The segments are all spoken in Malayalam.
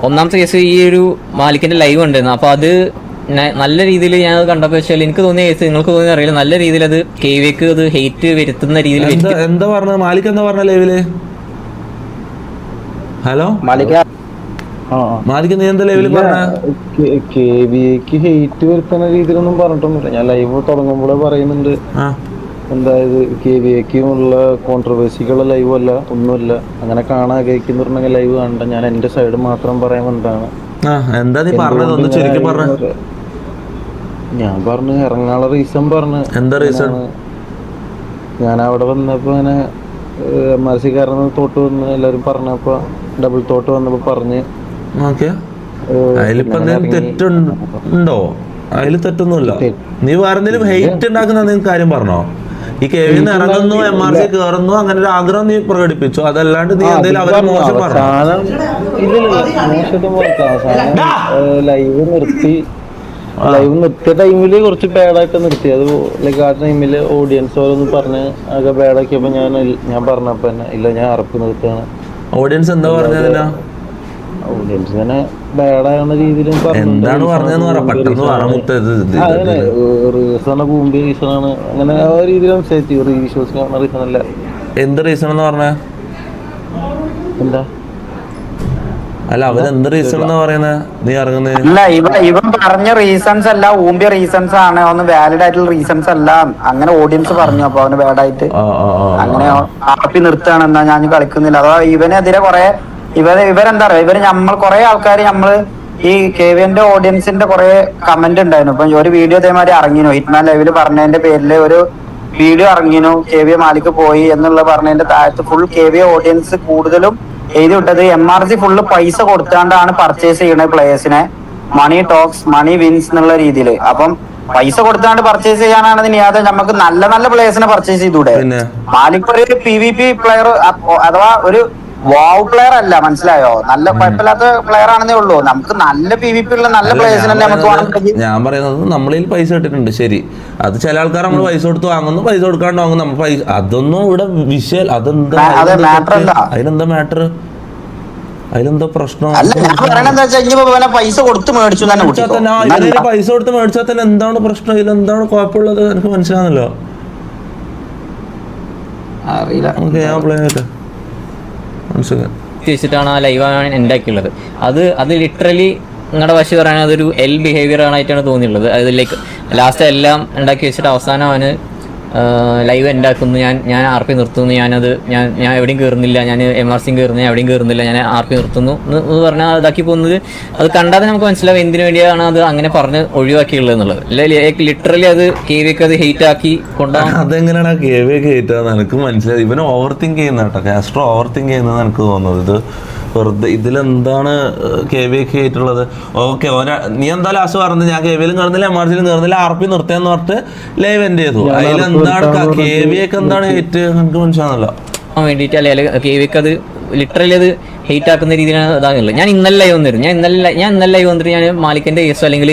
ഒന്നാമത്തെ കേസ് ഈ ഒരു മാലിക്കിന്റെ ലൈവ് ഉണ്ടായിരുന്നു. അപ്പോൾ അത് നല്ല രീതിയിൽ ഞാൻ കണ്ടപ്പോൾ വെച്ചാൽ എനിക്ക് തോന്നിയ കേസ് നിങ്ങൾക്ക് തോന്നിയ അറിയില്ല, നല്ല രീതിയിൽ അത് KVക്ക് അത് ഹെയ്റ്റ് വരുത്തുന്ന രീതിയിൽ എന്താ പറഞ്ഞത് മാലിക് എന്താ പറഞ്ഞ ലൈവില്? ഹലോ മാലിക് നീ എന്താ ലൈവില് പറഞ്ഞ? KVക്ക് ഹെയ്റ്റ് വരുത്തുന്ന രീതിയിലൊന്നും പറഞ്ഞിട്ടൊന്നുമില്ല. ഞാൻ ലൈവ് തുടങ്ങുമ്പോഴേ പറയുന്നുണ്ട്, എന്തായത് KVക്കുള്ള കോൺട്രവേഴ്സിക്കുള്ള ലൈവ് അല്ല, ഒന്നുമില്ല. അങ്ങനെ കാണാൻ ആഗ്രഹിക്കുന്ന പറഞ്ഞെങ്കിൽ ലൈവ് കാണണ്ട, ഞാൻ എന്റെ സൈഡ് മാത്രം പറയാൻ വേണ്ടിട്ടാണ്. എന്താ നീ പറഞ്ഞത്? ഒന്ന് ചുരുക്കി പറഞ്ഞ. ഞാൻ പറഞ്ഞു ഇറങ്ങാനുള്ള റീസൺ പറഞ്ഞു. എന്താ റീസൺ? ഞാൻ അവിടെ വന്നപ്പോ ഇങ്ങനെ MRC കാരണം തോട്ട് വന്ന് എല്ലാരും പറഞ്ഞപ്പോ ഡബിൾ തോട്ട് വന്നപ്പോ പറഞ്ഞ് അതിലിപ്പോ തെറ്റുണ്ടോ? അതിൽ തെറ്റൊന്നുമില്ല. നീ വേറെന്തെങ്കിലും ഹെയ്റ്റ് ഉണ്ടാക്കുന്ന കാര്യം പറഞ്ഞോ? ഈ KVന്ന് ഇറങ്ങുന്നു, MRC കയറുന്നു, അങ്ങനെ ഒരു ആഗ്രഹം നീ പ്രകടിപ്പിച്ചു, അതല്ലാണ്ട് നീ എന്തെങ്കിലും അവരെ മോശം പറഞ്ഞോ? ലൈവ് നിർത്തിയ ടൈമില് കുറച്ച് ബാഡായിട്ട് നിർത്തി. അത് ലൈക്ക് ആ ടൈമില് ഓഡിയൻസ് ഓരോന്ന് പറഞ്ഞ് ആകെ ബാഡാക്കിയപ്പോ ഞാൻ പറഞ്ഞപ്പോ തന്നെ ഇല്ല, ഞാൻ അറപ്പ് നിർത്തുകയാണ്. ഓഡിയൻസ് എന്താ പറഞ്ഞതിനാ? ഓഡിയൻസ് ഇങ്ങനെ ബാഡാകുന്ന രീതിയിലും എന്താണ് പറഞ്ഞതെന്ന് പറ, പെട്ടെന്ന് റീസണാണ്, ഭൂമി റീസണാണ്, അങ്ങനെ ആ രീതിയിൽ സംസാരിച്ചു. വിശ്വസിക്കുന്ന റീസൺ അല്ല. എന്ത് റീസൺ എന്ന് പറഞ്ഞ? എന്താ അല്ല അവരെന്ത് റീസൺ എന്നാ പറയുന്നത്? നീ ഇറങ്ങുന്നത് അല്ല, ഇവൻ പറഞ്ഞ റീസൺസ് അല്ല, ഊമ്പിയ റീസൺസ് ആണ്, ഒന്ന് വാലിഡ് ആയിട്ടുള്ള റീസൺസ് അല്ല. അങ്ങനെ ഓഡിയൻസ് പറഞ്ഞു. അപ്പൊ അവന് ബാഡായിട്ട് അങ്ങനെ ആർപ്പി നിർത്തുകയാണ്, എന്നാ ഞാൻ കളിക്കുന്നില്ല. അഥവാ ഇവനെതിരെ കുറെ ഇവരെന്താ പറയാ, നമ്മൾ കുറെ ആൾക്കാർ നമ്മള് ഈ KVന്റെ ഓഡിയൻസിന്റെ കുറെ കമന്റ് ഉണ്ടായിരുന്നു. ഇപ്പൊ ഒരു വീഡിയോ ഇതേമാതിരി ഇറങ്ങിനു, ഹിറ്റ്മാൻ ലൈവില് പറഞ്ഞതിന്റെ പേരില് ഒരു വീഡിയോ ഇറങ്ങിനു, KV മാലിക്ക് പോയി എന്നുള്ള പറഞ്ഞതിന്റെ താഴത്ത് ഫുൾ KV ഓഡിയൻസ് കൂടുതലും എഴുതി വിട്ടത് MRC ഫുള്ള് പൈസ കൊടുത്താണ്ടാണ് പർച്ചേസ് ചെയ്യുന്നത് പ്ലേയേഴ്സിനെ. മണി ടോക്സ് മണി വിൻസ് എന്നുള്ള രീതിയിൽ. അപ്പം പൈസ കൊടുത്താണ്ട് പർച്ചേസ് ചെയ്യാനാണെന്ന് യാതെ നമുക്ക് നല്ല നല്ല പ്ലേയേഴ്സിനെ പർച്ചേസ് ചെയ്തൂടെ? മാലിക് ഒരു PVP പ്ലെയർ അഥവാ ഒരു വാവ് പ്ലെയർ അല്ല, മനസ്സിലായോ? നല്ല കുഴപ്പമില്ലാത്ത പ്ലെയർ ആണെന്നേ ഉള്ളൂ. നമുക്ക് നല്ല PVP ഉള്ള നല്ല പ്ലേയേഴ്സിനെ നമുക്ക് വേണമെങ്കിൽ. ഞാൻ പറയുന്നത് നമ്മളിൽ പൈസ ഇട്ടിട്ടുണ്ട്, ശരി. അത് ചില ആൾക്കാർ നമ്മൾ പൈസ കൊടുത്ത് വാങ്ങുന്നു, പൈസ കൊടുക്കാണ്ട് വാങ്ങുന്നു. നമ്മൾ പൈസ അതൊന്നും ഇവിടെ വിഷയം. അതിനെന്താ മാറ്റർ? അതിലെന്താ പ്രശ്നം? പൈസ കൊടുത്ത് മേടിച്ചു പൈസ കൊടുത്ത് മേടിച്ചാൽ തന്നെ എന്താണ് പ്രശ്നം? ഇതിലെന്താണ് കുഴപ്പമുള്ളത്? എനിക്ക് മനസ്സിലാകുന്നല്ലോ. വെച്ചിട്ടാണ് ആ ലൈവ് ഉണ്ടാക്കിയുള്ളത്. അത് ലിറ്ററലി നിങ്ങളുടെ ഭാഷ പറയുകയാണെങ്കിൽ അതൊരു ബിഹേവിയർ ആയിട്ടാണ് തോന്നിയുള്ളത്. അതിലേക്ക് ലാസ്റ്റ് എല്ലാം ഉണ്ടാക്കി വെച്ചിട്ട് അവസാനം അവന് ലൈവ് ഉണ്ടാക്കുന്നു, ഞാൻ RP നിർത്തുന്നു, ഞാൻ എവിടെയും കയറുന്നില്ല, ഞാൻ MRC കയറുന്നു, ഞാൻ എവിടെയും കയറുന്നില്ല, ഞാൻ RP നിർത്തുന്നു എന്ന് പറഞ്ഞാൽ ഇതാക്കി പോകുന്നത്. അത് കണ്ടാൽ നമുക്ക് മനസ്സിലാവും എന്തിനു വേണ്ടിയാണ് അത് അങ്ങനെ പറഞ്ഞ് ഒഴിവാക്കിയുള്ളത് എന്നുള്ളത്. ലിറ്ററലി അത് KVക്ക് അത് ഹെയ്റ്റ് ആക്കി കൊണ്ടുപോകാൻ. അതെങ്ങനെയാണ് KVക്ക് ഹെയ്റ്റ് ആകുന്നത്? എനിക്ക് മനസ്സിലായി. ഇവന് ഓവർ തിങ്ക് ചെയ്യുന്ന കേട്ടോ, കാസ്ട്രോ ഓവർ തിങ്ക് ചെയ്യുന്നതെന്ന് എനിക്ക് തോന്നുന്നത്. ഇത് വെറുതെ ഇതിലെന്താണ് KVക്ക് ആയിട്ടുള്ളത്? ഓക്കെ, നീ എന്താ ലാസ്റ്റ് പറഞ്ഞത്? ഞാൻ KVയിലും കയറുന്നില്ല, MRCയിലും കയറുന്നില്ല, RP നിർത്തിയെന്ന് പറഞ്ഞിട്ട് ലൈവ് എൻഡ് ചെയ്തു. അതിലെന്താണ് KVക്ക് എന്താണ് ഹെയ്റ്റ്? എനിക്ക് മനസ്സിലാകുന്നില്ല. വേണ്ടിയിട്ട് അല്ലെങ്കിൽ KVക്ക് അത് ലിറ്ററലി അത് ഹെയ്റ്റ് ആക്കുന്ന രീതിയിലാണ് ഇതാകുന്നത്. ഞാൻ ഇന്നലെ ലൈവ് വന്നിരുന്നു. ഞാൻ ഇന്നലെ ലൈവ് വന്നിട്ട് ഞാൻ മാലിക്കിന്റെ കേസോ അല്ലെങ്കിൽ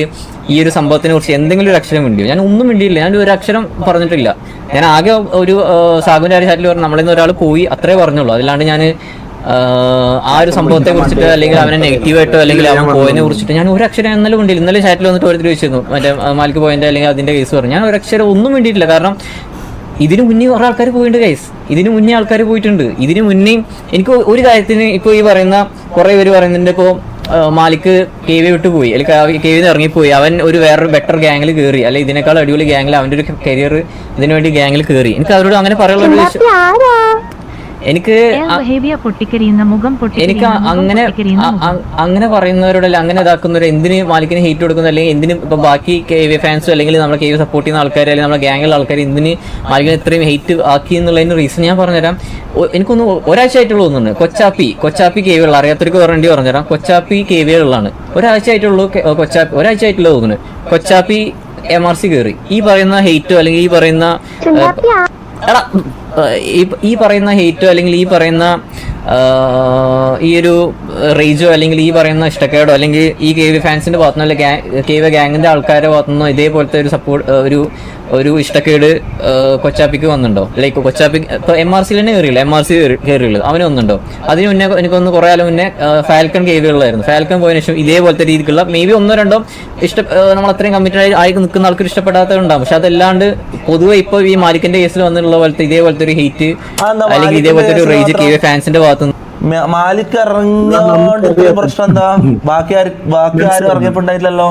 ഈ ഒരു സംഭവത്തിനെ കുറിച്ച് എന്തെങ്കിലും ഒരു അക്ഷരം വേണ്ടിയോ? ഞാൻ ഒന്നും വേണ്ടിയില്ല, ഞാൻ ഒരു അക്ഷരം പറഞ്ഞിട്ടില്ല. ഞാൻ ആകെ ഒരു സാഗുന്റെ ചാറ്റിൽ പറഞ്ഞു നമ്മളിന്ന് ഒരാൾ പോയി, അത്രേ പറഞ്ഞുള്ളൂ. അതിലാണ്ട് ഞാൻ ആ ഒരു സംഭവത്തെ കുറിച്ചിട്ട് അല്ലെങ്കിൽ അവനെ നെഗറ്റീവായിട്ടോ അല്ലെങ്കിൽ അവൻ പോയതിനെ കുറിച്ചിട്ട് ഞാൻ ഒരു അക്ഷരം ഇന്നലെ വേണ്ടിയില്ല. ഇന്നലെ ചാറ്റിൽ വന്നിട്ട് ഓരോരുത്തർ ചോദിച്ചിരുന്നു മറ്റേ മാലിക്ക് പോയതിന്റെ അല്ലെങ്കിൽ അതിന്റെ കേസ് പറഞ്ഞു. ഞാൻ ഒരു അക്ഷരം ഒന്നും വേണ്ടിയിട്ടില്ല. കാരണം ഇതിനു മുന്നേ കുറെ ആൾക്കാർ പോയിട്ടുണ്ട് ഗൈസ്, ഇതിനു മുന്നേ ആൾക്കാർ പോയിട്ടുണ്ട്. ഇതിനു മുന്നേയും എനിക്ക് ഒരു കാര്യത്തിന് ഇപ്പോൾ ഈ പറയുന്ന കുറെ പേര് പറയുന്നുണ്ട്, ഇപ്പോൾ മാലിക്ക് KV വിട്ട് പോയി അല്ലെങ്കിൽ KVന്ന് ഇറങ്ങിപ്പോയി, അവൻ ഒരു വേറൊരു ബെറ്റർ ഗ്യാങ്ങിൽ കയറി, അല്ലെങ്കിൽ ഇതിനേക്കാൾ അടിപൊളി ഗ്യാങ്ങിൽ അവൻ്റെ ഒരു കരിയർ ഇതിനു വേണ്ടി ഗ്യാങ്ങിൽ കയറി. എനിക്ക് അവരോട് അങ്ങനെ പറയാനുള്ള എനിക്ക് അങ്ങനെ പറയുന്നവരോടല്ല, അങ്ങനെ ഇതാക്കുന്നവർ എന്തിന് മാലിക്കിന് ഹെയ്റ്റ് കൊടുക്കുന്നു, അല്ലെങ്കിൽ എന്തിന് ഇപ്പൊ ബാക്കി KV ഫാൻസോ അല്ലെങ്കിൽ നമ്മളെ KV സപ്പോർട്ട് ചെയ്യുന്ന ആൾക്കാർ അല്ലെങ്കിൽ നമ്മുടെ ഗ്യാങ്ങിലുള്ള ആൾക്കാർ എന്തിന് മാലിക്കിന് ഇത്രയും ഹെയ്റ്റ് ആക്കി എന്നുള്ളതിന് റീസൺ ഞാൻ പറഞ്ഞുതരാം. എനിക്കൊന്ന് ഒരാഴ്ച ആയിട്ടുള്ള ഒന്നുണ്ട്. കൊച്ചാപ്പി KV ഉള്ള അറിയാത്തവർക്ക് വേണ്ടി പറഞ്ഞുതരാം. കൊച്ചാപ്പി KV ഉള്ളതാണ്. ഒരാഴ്ച ആയിട്ടുള്ളൂ ഒരാഴ്ച ആയിട്ടുള്ള തോന്നുന്നു. കൊച്ചാപ്പി MRC കയറി. ഈ പറയുന്ന ഹെയ്റ്റോ അല്ലെങ്കിൽ ഈ പറയുന്ന ഹെയ്റ്റോ അല്ലെങ്കിൽ ഈ പറയുന്ന ഈ ഒരു റേജോ അല്ലെങ്കിൽ ഈ പറയുന്ന ഇഷ്ടക്കേടോ അല്ലെങ്കിൽ ഈ KV ഫാൻസിന്റെ ഭാഗത്തുനിന്നോ അല്ലെങ്കിൽ KV ഗാങ്ങിന്റെ ആൾക്കാരുടെ ഭാഗത്തുനിന്നോ ഇതേപോലത്തെ ഒരു സപ്പോർട്ട് ഒരു ഇഷ്ടക്കേട് കൊച്ചാപ്പിക്ക് വന്നിട്ടുണ്ടോ? ലൈക്ക് കൊച്ചാപ്പി ഇപ്പൊ MRC തന്നെ കയറിയില്ല, MRC കയറിയുള്ളൂ, അവന് വന്നിട്ടുണ്ടോ? അതിന് മുന്നേ എനിക്കൊന്ന് കുറെ കാലം മുന്നേ ഫാൽക്കൺ KV ഉള്ളായിരുന്നു. ഫാൽക്കൺ പോയതിനു ശേഷം ഇതേപോലത്തെ രീതിക്കുള്ള മേ ബി 1-2 നമ്മൾ അത്രയും കമ്മിറ്റഡ് ആയി നിൽക്കുന്ന ആൾക്കാർ ഇഷ്ടപ്പെടാത്തതുണ്ടാവും. പക്ഷെ അതല്ലാണ്ട് പൊതുവെ ഇപ്പൊ ഈ മാലിക്കിന്റെ കേസിൽ വന്നിട്ടുള്ള പോലത്തെ ഇതേപോലത്തെ ഒരു ഹേറ്റ് അല്ലെങ്കിൽ ഇതേപോലത്തെ ഒരു റേജ് KV ഫാൻസിന്റെ ഭാഗത്തുനിന്ന് മാലിക് ഇറങ്ങാണ്ടിരിക്കുന്ന പ്രശ്നം എന്താ? ബാക്കി ആരും ഇറങ്ങിയിട്ടുണ്ടായില്ലല്ലോ.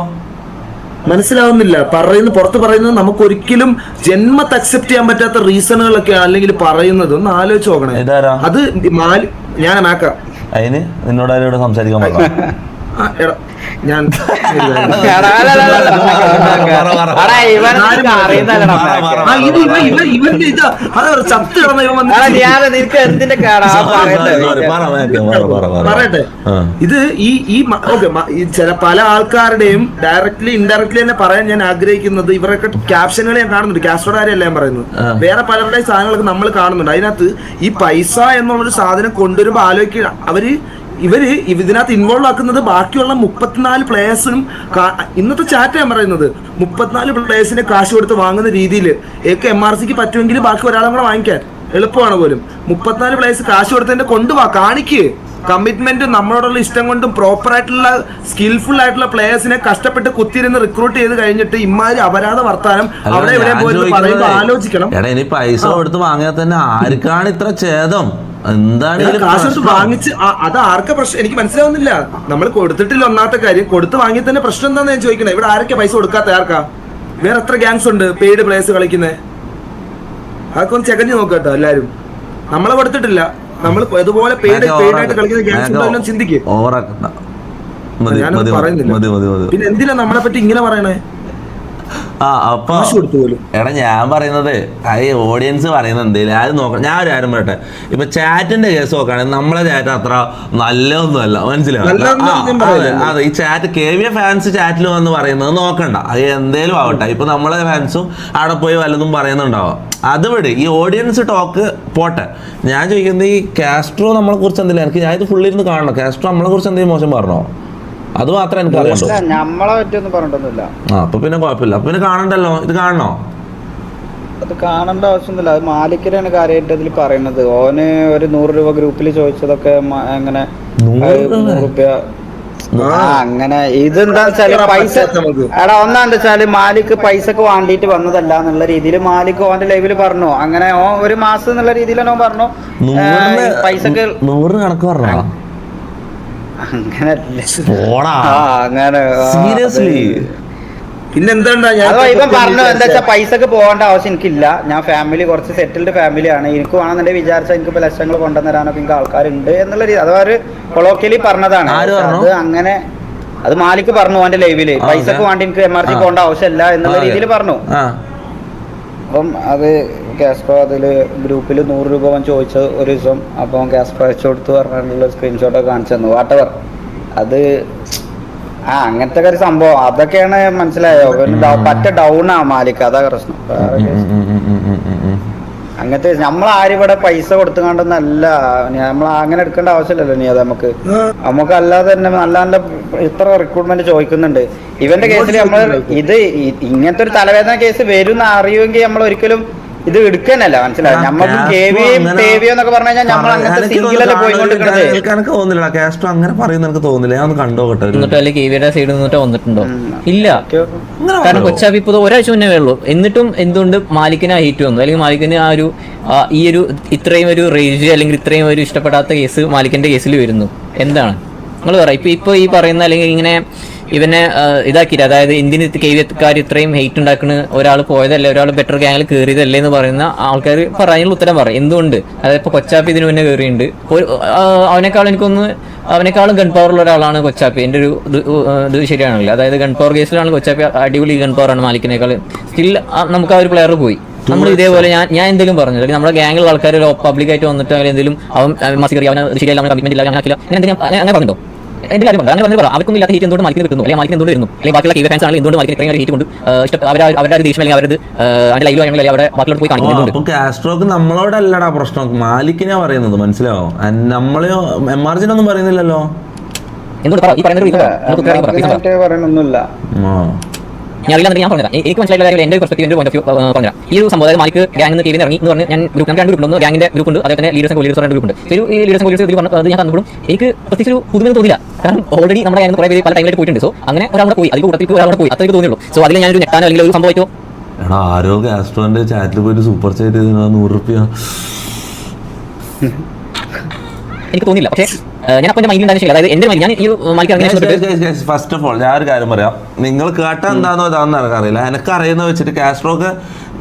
മനസ്സിലാവുന്നില്ല പുറത്ത് പറയുന്നത് നമുക്ക് ഒരിക്കലും ജന്മത്ത് അക്സെപ്റ്റ് ചെയ്യാൻ പറ്റാത്ത റീസണുകളൊക്കെ അല്ലെങ്കിൽ പറയുന്നത് ഒന്ന് ആലോചിച്ച് നോക്കണേ. അത് ഞാൻ ആക്കാം അതിന് നിന്നോട് ആരോട് സംസാരിക്കാൻ പറ്റില്ല. ഞാൻ പറയട്ടെ, ഇത് ചില പല ആൾക്കാരുടെയും ഡയറക്ട്ലി ഇൻഡയറക്ട്ലി തന്നെ പറയാൻ ഞാൻ ആഗ്രഹിക്കുന്നത്, ഇവരൊക്കെ ക്യാപ്ഷനുകൾ ഞാൻ കാണുന്നുണ്ട്, കാസ്ട്രോയുടെ കാര്യമല്ല ഞാൻ പറയുന്നത്, വേറെ പലരുടെയും സാധനങ്ങളൊക്കെ നമ്മൾ കാണുന്നുണ്ട്. അതിനകത്ത് ഈ പൈസ എന്നുള്ളൊരു സാധനം കൊണ്ടുവരുമ്പോൾ ആലോചിക്കുക, ഇവര് ഇതിനകത്ത് ഇൻവോൾവ് ആക്കുന്നത് ബാക്കിയുള്ള 34 പ്ലേയേഴ്സിനും ഇന്നത്തെ ചാറ്റ് ഞാൻ പറയുന്നത് 34 പ്ലേയേഴ്സിനെ കാശ് കൊടുത്ത് വാങ്ങുന്ന രീതിയിൽ MRCക്ക് പറ്റുമെങ്കിൽ ബാക്കി ഒരാളും കൂടെ വാങ്ങിക്കാൻ എളുപ്പമാണ് പോലും. 34 പ്ലേയേഴ്സ് കാശ് കൊടുത്തതിന്റെ കൊണ്ടുപോവാ, കാണിക്ക് കമ്മിറ്റ്മെന്റ്, നമ്മളോടുള്ള ഇഷ്ടം കൊണ്ടും പ്രോപ്പർ ആയിട്ടുള്ള സ്കിൽഫുൾ ആയിട്ടുള്ള പ്ലേയേഴ്സിനെ കഷ്ടപ്പെട്ട് കുത്തിയിരുന്ന് റിക്രൂട്ട് ചെയ്ത് കഴിഞ്ഞിട്ട് ഇമാര് അപരാധ വർത്താനം അവിടെ ഇവിടെ പോയി പറയുമ്പോൾ ആലോചിക്കണം. ഇനി പൈസ കൊടുത്ത് വാങ്ങിയാൽ തന്നെ ആർക്കാണ് ഇത്ര ഛേദം? എന്താണ് കാശ് വാങ്ങിച്ച് അത് ആർക്കാ പ്രശ്നം? എനിക്ക് മനസ്സിലാവുന്നില്ല. നമ്മൾ കൊടുത്തിട്ടില്ല, ഒന്നാമത്തെ കാര്യം. കൊടുത്ത് വാങ്ങി തന്നെ പ്രശ്നം എന്താന്ന് ഞാൻ ചോദിക്കണേ. ഇവിടെ ആരൊക്കെ പൈസ കൊടുക്കാത്ത? ആർക്കാ? വേറെ എത്ര ഗ്യാങ്സ് ഉണ്ട് പെയ്ഡ് പ്ലേയേഴ്സ് കളിക്കുന്നത്? അതൊക്കെ ഒന്ന് ചെകഞ്ഞു നോക്കട്ടോ എല്ലാരും. നമ്മളെ കൊടുത്തിട്ടില്ല, നമ്മൾ ഇതുപോലെ പെയ്ഡ് ആയിട്ട് കളിക്കുന്ന ഗ്യാങ്സ് ഉണ്ടോ ചിന്തിക്ക്. ഞാനത് പറയുന്നില്ല. പിന്നെ എന്തിനാ നമ്മളെ പറ്റി ഇങ്ങനെ പറയണേ? അപ്പൊ എടാ ഞാൻ പറയുന്നത് ഓഡിയൻസ് പറയുന്നത് എന്തേലും അത് നോക്കണം. ഞാൻ ഒരു കാര്യം പറയട്ടെ, ഇപ്പൊ ചാറ്റിന്റെ കേസ് നോക്കുകയാണെങ്കിൽ നമ്മളെ ചാറ്റ് അത്ര നല്ലതൊന്നുമല്ല, മനസ്സിലാവും. അതെ, ഈ ചാറ്റ് KV ഫാൻസ് ചാറ്റിൽ വന്ന് പറയുന്നത് നോക്കണ്ട, അത് എന്തേലും ആവട്ടെ. ഇപ്പൊ നമ്മളെ ഫാൻസും അവിടെ പോയി വല്ലതും പറയുന്നുണ്ടാവാം, അത് വിട്. ഈ ഓഡിയൻസ് ടോക്ക് പോട്ടെ. ഞാൻ ചോദിക്കുന്നത്, ഈ കാസ്ട്രോ നമ്മളെ കുറിച്ച് എന്തെങ്കിലും എനിക്ക് ഞാൻ ഇത് ഫുള്ളിരുന്ന് കാണണം. കാസ്ട്രോ നമ്മളെ കുറിച്ച് എന്തെങ്കിലും മോശം പറഞ്ഞോ? അത് മാത്രമേ എനിക്ക് അറിയണ്ടോ? നമ്മളെ പറ്റിയൊന്നും പറഞ്ഞിട്ടൊന്നുമില്ല. അപ്പൊ പിന്നെ കുഴപ്പമില്ല, അപ്പൊ പിന്നെ കാണണ്ടല്ലോ. ഇത് കാണണോ? അത് കാണേണ്ട ആവശ്യമൊന്നുമില്ല. അത് മാലിക്കിനാണ് കാര്യമായിട്ട് ഇതിൽ പറയുന്നത്. ഓന് ഒരു 100 രൂപ ഗ്രൂപ്പിൽ ചോദിച്ചതൊക്കെ എങ്ങനെ 100 രൂപ അങ്ങനെ. ഇതെന്താ വെച്ചാല് പൈസ എടാ ഒന്നാന്ന് വെച്ചാല് മാലിക് പൈസക്ക് വേണ്ടിട്ട് വന്നതല്ല എന്നുള്ള രീതിയിൽ മാലിക് ഓന്റെ ലൈവില് പറഞ്ഞു. അങ്ങനെ ഒരു മാസം എന്നുള്ള രീതിയിലാണ് ഓൻ പറഞ്ഞു പൈസക്ക് 100 കണക്ക് പറഞ്ഞോ? അങ്ങനെ സീരിയസ്ലി പിന്നെന്താ ഇവൻ പറഞ്ഞു എന്താ വെച്ചാൽ പൈസക്ക് പോകേണ്ട ആവശ്യം എനിക്കില്ല, ഞാൻ ഫാമിലി കുറച്ച് സെറ്റിൽഡ് ഫാമിലിയാണ്, എനിക്ക് വേണമെന്നുണ്ടെങ്കിൽ വിചാരിച്ചാൽ എനിക്ക് ലക്ഷങ്ങൾ കൊണ്ടുവന്നരാനൊക്കെ എനിക്ക് ആൾക്കാരുണ്ട് എന്നുള്ള രീതി അത് ഒരു കൊളോക്കിയലി പറഞ്ഞതാണ്. അത് അങ്ങനെ അത് മാലിക് പറഞ്ഞു ഓന്റെ ലൈവില്, പൈസക്ക് വേണ്ടി എനിക്ക് MRC പോകേണ്ട ആവശ്യമില്ല എന്നുള്ള രീതിയിൽ പറഞ്ഞു. അപ്പം അത് കാസ്ട്രോ അതില് ഗ്രൂപ്പിൽ 100 രൂപ അവൻ ചോദിച്ചത് ഒരു ദിവസം. അപ്പം കാസ്ട്രോ അയച്ചു കൊടുത്ത് പറഞ്ഞിട്ടുള്ള സ്ക്രീൻഷോട്ടൊക്കെ കാണിച്ചു തന്നു. വാട്ടവർ അത് അങ്ങനത്തെ ഒരു സംഭവം അതൊക്കെയാണ്. മനസ്സിലായോ? പറ്റ ഡൗൺ ആ മാലിക്, അതാ പ്രശ്നം. അങ്ങനത്തെ നമ്മളാരിവിടെ പൈസ കൊടുത്തുകൊണ്ടൊന്നല്ല, നമ്മൾ അങ്ങനെ എടുക്കേണ്ട ആവശ്യമില്ലല്ലോ. നീ അത് നമുക്ക് അല്ലാതെ തന്നെ നല്ല നല്ല ഇത്ര റിക്രൂട്ട്മെന്റ് ചോദിക്കുന്നുണ്ട്. ഇവന്റെ കേസിൽ നമ്മൾ ഇത് ഇങ്ങനത്തെ ഒരു തലവേദന കേസ് വരും എന്ന് അറിയുമെങ്കിൽ നമ്മൾ ഒരിക്കലും ഇത് എടുക്കാനല്ല. മനസ്സിലായി? നമുക്ക് KV എന്നൊക്കെ പറഞ്ഞു കഴിഞ്ഞാൽ നമ്മൾ അങ്ങനത്തെ സിംഗിളല്ലേ പോയിക്കൊണ്ടിരിക്കുന്നത്. എനിക്ക് തോന്നുന്നില്ല കാസ്ട്രോ അങ്ങനെ പറയുന്ന എനിക്ക് തോന്നുന്നില്ല. ഞാൻ ഒന്ന് കണ്ടോട്ടെ. KVയുടെ സൈഡിൽ നിന്നിട്ട് വന്നിട്ടുണ്ടോ? ഇല്ല. കാരണം കൊച്ചാപ്പി ഇപ്പോൾ ഒരാഴ്ച മുന്നേ ഉള്ളൂ. എന്നിട്ടും എന്തുകൊണ്ട് മാലിക്കിന് ആ ഹീറ്റ് വന്നു? അല്ലെങ്കിൽ മാലിക്കിന് ആ ഒരു ഈ ഒരു ഇത്രയും ഒരു റേജ് അല്ലെങ്കിൽ ഇത്രയും ഒരു ഇഷ്ടപ്പെടാത്ത കേസ് മാലിക്കിന്റെ കേസിൽ വരുന്നു? എന്താണ് നിങ്ങൾ പറയാം? ഇപ്പൊ ഈ പറയുന്ന അല്ലെങ്കിൽ ഇങ്ങനെ ഇവനെ ഇതാക്കിയിട്ട്, അതായത് എന്തിന് KVക്കാർ ഇത്രയും ഹെയ്റ്റ് ഉണ്ടാക്കുന്ന, ഒരാൾ പോയതല്ലേ, ഒരാൾ ബെറ്റർ ഗ്യാങ്ങിൽ കയറിയതല്ലേ എന്ന് പറയുന്ന ആൾക്കാർ പറയാനുള്ള ഉത്തരം പറയും. എന്തുകൊണ്ട്? അതായത് ഇപ്പൊ കൊച്ചാപ്പി ഇതിന് മുന്നേ കയറിയിട്ടുണ്ട്. അവനേക്കാളും ഗൺ പവർ ഉള്ള ഒരാളാണ് കൊച്ചാപ്പി. എൻ്റെ ഒരു ഇത് ശരിയാണല്ലോ. അതായത് ഗൺ പവർ കേസിലാണ് കൊച്ചാപ്പി അടിപൊളി ഗൺ പവർ ആണ് മാലിക്കിനേക്കാൾ. സ്റ്റിൽ നമുക്ക് ആ ഒരു പ്ലെയർ പോയി. നമ്മൾ ഇതേപോലെ ഞാൻ എന്തെങ്കിലും പറഞ്ഞു, അല്ലെങ്കിൽ നമ്മുടെ ഗ്യാങ്ങിലുള്ള ആൾക്കാർ പബ്ലിക്കായിട്ട് വന്നിട്ട് എന്തെങ്കിലും അവൻ മസികറി അവന് ശരിയല്ല, കമ്മിറ്റ്മെന്റ് ഇല്ല, അങ്ങനെ പറഞ്ഞിട്ടോ? എന്റെ കാര്യം പറഞ്ഞു. അങ്ങനെ പറഞ്ഞു അവർക്കൊന്നും ഇല്ലാത്ത ഹീറ്റ് എന്തുകൊണ്ട് മാലിക്കിന് കിട്ടുന്നു, അല്ലെങ്കിൽ മാലിക്കിന് എന്തുകൊണ്ട് വരുന്നു, അല്ലെങ്കിൽ ബാക്കിയുള്ള KV ഫാൻസ് ആണെങ്കിൽ എന്തുകൊണ്ട് മാലിക്കിന് ഇത്രയും ഹീറ്റ് കൊണ്ട് അവരുടെ ദേഷ്യം അല്ലെങ്കിൽ അവരത് അതിന്റെ ലൈവ് അല്ലെങ്കിൽ അവിടെ ബാക്കിയോട് പോയി കാണിക്കുന്നുണ്ട്. കാസ്ട്രോക്ക് നമ്മളോടല്ലടാ പ്രശ്നം, മാലിക്കിനാ പറയുന്നത്. മനസ്സിലാവോ? നമ്മളെയോ MRC ഒന്നും പറയുന്നില്ലല്ലോ. എന്തുകൊണ്ട് ഈ പറയുന്ന reason പറ. നമുക്ക് ഉത്തരം പറ. reason പറ. പറയണൊന്നുമില്ല. ഞാൻ അറിയില്ല ഞാൻ പറഞ്ഞുതരാം. എനിക്ക് മനസ്സിലായിട്ടുള്ള കാര്യം എന്റെ പെർസ്പെക്റ്റീവ് പോയിന്റ് ഓഫ് വ്യൂ പറഞ്ഞുതരാം. ഈ ഒരു സംഭവം മാലിക്ക് ഗ്യാങ് നിന്ന് കീഴിൽ ഇറങ്ങി എന്ന് പറഞ്ഞ് ഞാൻ ഗ്രൂപ്പ് രണ്ട് ഗ്രൂപ്പ് ഉണ്ട്, ഗ്യാങ്ങിന്റെ ഗ്രൂപ്പ് ഉണ്ട്, അതേപോലെ തന്നെ ലീഡേഴ്സ് ഗ്രൂപ്പ് ഉണ്ട്. ഈ ലീഡേഴ്സ് ഇതിൽ പറഞ്ഞത് ഞാൻ കണ്ടപ്പോഴും എനിക്ക് പ്രത്യേകിച്ച് ഒരു പുതുമ തോന്നില്ല. കാരണം ഓൾറെഡി നമ്മുടെ ഗ്യാങ് കുറേ പേര് പല ടൈമിലായിട്ട് പോയിട്ടുണ്ട്. സോ അങ്ങനെ ഒരാളെ പോയി, അതിൽ കൂട്ടത്തിൽ ഒരാളെ പോയി, അത്രയ്ക്ക് തോന്നിയുള്ളൂ. സോ അതിൽ ഞാനൊരു നെറ്റാനോ അല്ലെങ്കിൽ ഒരു സംഭവിച്ചോ എടാ ആരോ കാസ്ട്രോന്റെ ചാറ്റിൽ പോയിട്ട് സൂപ്പർ ചാറ്റ് ചെയ്ത് 100 രൂപ എനിക്ക് തോന്നില്ല. പക്ഷേ ഞാൻ അപ്പം മൈൻഡിൽ ഉണ്ടായ ശരി, അതായത് എന്റെ മൈൻഡ് ഞാൻ ഈ മാലിക്ക് ഫസ്റ്റ് ഓഫ് ഓൾ ഞാൻ ഒരു കാര്യം പറയാം. നിങ്ങൾ കേട്ട എന്താണോ ഇതാണെന്ന് എനിക്കറിയില്ല. എനിക്കറിയുന്ന വെച്ചിട്ട് കാസ്ട്രോക്ക്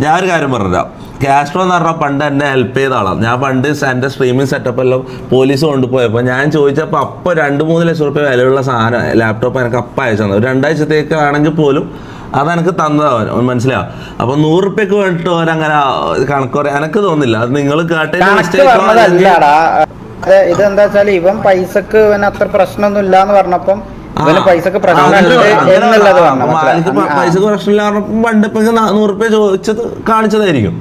ഞാൻ ഒരു കാര്യം പറഞ്ഞുതരാം. കാസ്ട്രോ എന്ന് പറഞ്ഞാൽ പണ്ട് എന്നെ ഹെൽപ്പ് ചെയ്ത ആളാണ്. ഞാൻ പണ്ട് എൻ്റെ സ്ട്രീമിംഗ് സെറ്റപ്പ് എല്ലാം പോലീസ് കൊണ്ടുപോയപ്പോൾ ഞാൻ ചോദിച്ചപ്പോൾ അപ്പോൾ 2-3 ലക്ഷം റുപ്യ വിലയുള്ള സാധനം ലാപ്ടോപ്പ് എനിക്ക് അപ്പം അയച്ചു തന്നു. 2 ആഴ്ചത്തേക്ക് ആണെങ്കിൽ പോലും അതെനിക്ക് തന്നതാവും, മനസ്സിലാവും. അപ്പൊ 100 റുപ്യക്ക് വേണ്ടിട്ട് അവരങ്ങനെ കണക്ക് പറയാൻ എനിക്ക് തോന്നുന്നില്ല. അത് നിങ്ങൾ ഇതെന്താ വെച്ചാല് ഇവൻ പൈസക്ക് ഇവന് അത്ര പ്രശ്നമൊന്നും ഇല്ല എന്ന് പറഞ്ഞപ്പം ഇവന് പൈസക്ക് പ്രശ്നമുണ്ട് എന്നുള്ളത് പൈസക്ക് പ്രശ്നമില്ല പറഞ്ഞപ്പോ പണ്ട് ഇപ്പൊ 100 റുപ്യ ചോദിച്ചത് കാണിച്ചതായിരിക്കും.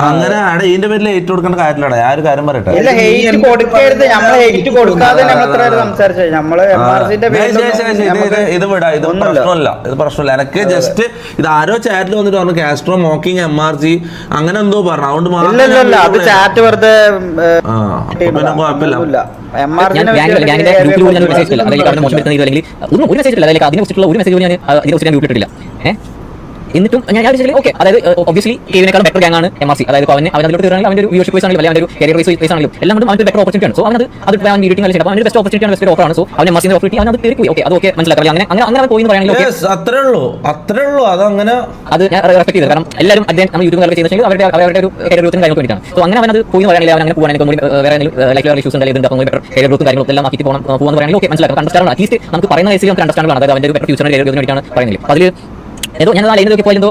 അങ്ങനെ ആണ് ഇതിന്റെ പേരിൽ ഏറ്റു കൊടുക്കേണ്ട കാര്യമില്ലടാ. ഞാൻ ഒരു കാര്യം പറയട്ടെ, ഇത് വിടാ, ഇത് പ്രശ്നമല്ല, ഇത് പ്രശ്നമില്ല. എനിക്ക് ജസ്റ്റ് ഇത് ആരോ ചാറ്റിൽ വന്നിട്ട് പറഞ്ഞു കാസ്ട്രോ മോക്കിംഗ് MRG അങ്ങനെ എന്തോ പറഞ്ഞു. അതുകൊണ്ട് പിന്നെ കുഴപ്പമില്ല. എന്നിട്ടും ഞാൻ ഓക്കെ, അതായത് ഒബ്വിയസ്ലി കേവിനേക്കാളും ബെറ്റർ ഗ്യാങ് ആണ് MRC. അതായത് അവന് അതിലോട്ട് കയറാണെങ്കിൽ അവന്റെ ഒരു വ്യൂഷിപ്പ് വൈസ് ആണെങ്കിലും അല്ലെങ്കിൽ അവന്റെ ഒരു കരിയർ വൈസ് ആണെങ്കിലും എല്ലാം കൊണ്ട് അവന് ബെറ്റർ ഓപ്പർച്യൂണിറ്റി ആണ്. സോ അവനത് മീറ്റിംഗ് അല്ലെങ്കിൽ അവന് ബെസ്റ്റ് ഓപ്പർച്യൂണിറ്റി ആണ്, ബെസ്റ്റ് ഓഫർ ആണ്. സോ അവൻ MRC ഓപ്പർച്യൂണിറ്റി അവനത് കയറി പോയി. ഓക്കെ, അത് ഓക്കെ മനസ്സിലാക്കാം. അങ്ങനെ പോയി എന്ന് പറയുകയാണെങ്കിൽ അത്രേ ഉള്ളൂ. അതങ്ങനെ അത് ഞാൻ റെസ്പെക്ട് ചെയ്തത്. കാരണം എല്ലാവരും അദ്ദേഹം നമ്മൾ യൂട്യൂബ് ചെയ്യുന്നത് അവരുടെ ഒരു കരിയർ ഗ്രോത്തും കാര്യങ്ങൾക്ക് വേണ്ടിയിട്ടാണ്. സോ അങ്ങനെ അവനത് പോയി എന്ന് പറയുകയാണെങ്കിൽ അവൻ അങ്ങനെ പോകാൻ വേറെ ലൈഫ് ഇഷ്യൂസ് ഉണ്ടെങ്കിൽ അപ്പോൾ ബെറ്റർ കരിയർ ഗ്രോത്തും കാര്യങ്ങളും എല്ലാം ആക്കി പോകാൻ പറയുകയാണെങ്കിൽ ഓക്കെ മനസ്സിലാക്കാം. അണ്ടർസ്റ്റാൻഡ് അറ്റ്ലീസ്റ്റ് നമുക്ക് പറയുന്ന കേസിൽ നമുക്ക് അണ്ടർസ്റ്റാൻഡ് ആണ്. അതായത് അവന്റെ ഒരു ബെറ്റർ ഫ്യൂച്ചറിന് കരിയർ ഗ്രോത്തിന് വേണ്ടിയിട്ടാണ് പറയുന്നത്. അതിൽ ഏതോ ഞാൻ അതിനൊക്കെ പോയതോ